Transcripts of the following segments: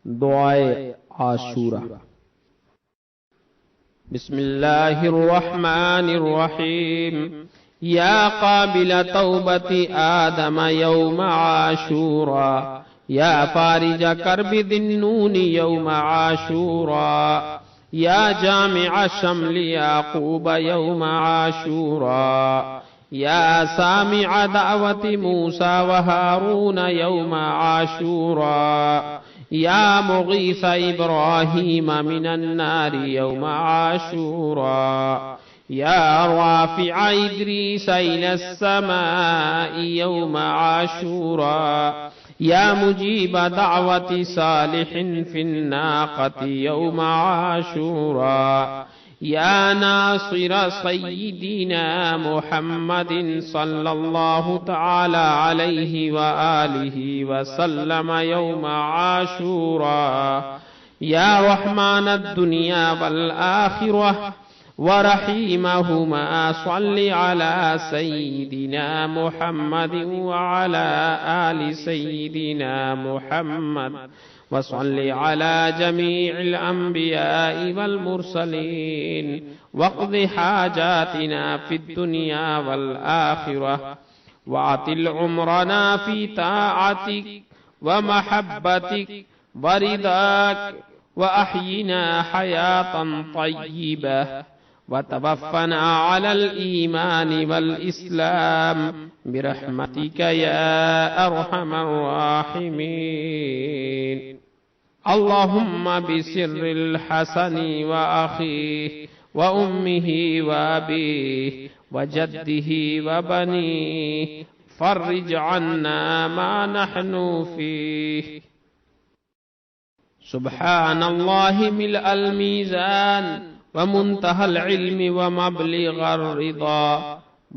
दुआए आशूरा। बिस्मिल्लाहिर्रहमानिर्रहीम। या काबिल तौबति आदम यौम आशूरा, या फारिज कर्बि दिन्नून यौम आशूरा, या जामिअ शम्लि याकूब यौम आशूरा, या सामिअ दावति मूसा व हारून यौम आशूरा, या मुगीस इब्राहीम मिनन नारि यौम आशूरा, या राफिअ इद्रीस इलस समाइ यौम आशूरा, या मुजीब दावति सालिहिन फिन्नाक़ति यौम आशूरा, या नासिर सय्यिदिना मुहम्मदिन सल्लल्लाहु तआला अलैहि व आलिहि व सल्लम यौम आशूरा, या रहमानद दुनिया वल आखिरह व रहीमहुमा सल्लि अला सय्यिदिना मुहम्मदिन व अला आलि सय्यिदिना मुहम्मद व सल्लि अला जमीइल अंबियाइ वल मुरसलीन वक़्दि हाजातिना फिद दुनिया वल आखिरह व अतिल उम्रना फी ताअतिक व महब्बतिक व रिदाक व अह्यिना हयातन तय्यिबह व तवफ़्फ़ना अलल ईमान वल इस्लाम बिरहमतिक या अरहमर राहिमीन। अल्लाहुम्मा बिसिर्रिल हसनी व अखीहि व उम्मिहि व अबीहि व जद्दिहि व बनीहि फर्रिज अन्ना मा नहनु फीहि। सुब्हानल्लाहि मिलअल मीज़ान व मुंतहल इल्मि व मबलिग़र रिदा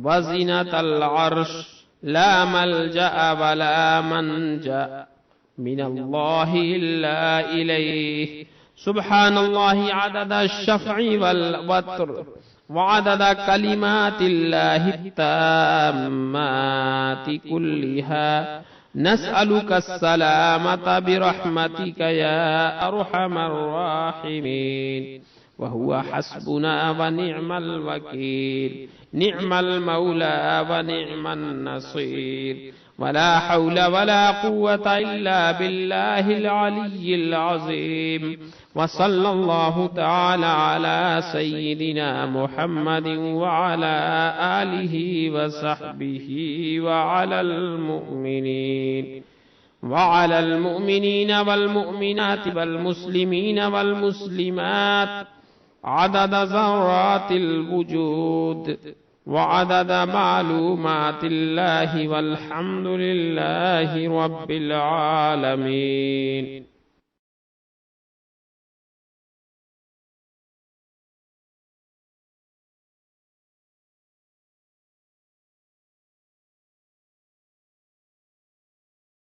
व ज़ीनतल अर्श, ला मल्जअ व ला मंजा मिनल्लाहि इल्ला इलैहि। सुब्हानल्लाहि अदद अश-शफ़इ वल वत्र व अदद कलिमातिल्लाहि त्ताम्माति कुल्लिहा। नस्अलुका अस्सलामता बिरहमतिक या अरहमर राहिमीन। व हुवा हस्बुना व निअमल वकील, निअमल मौला व निअमन नसीर। वला हौला वला कुव्वता इल्ला बिल्लाहिल अलिय्यिल अज़ीम। व सल्लल्लाहु तआला अला सय्यिदिना मुहम्मदिन व अला आलिहि व सहबिहि व अलल मुमिनीन वल मुमिनात वल मुस्लिमीन वल मुस्लिमात अदद ज़र्रातिल वुजूद व अदद मालूमातिल्लाहि वल्हम्दुलिल्लाहि रब्बिल आलमीन।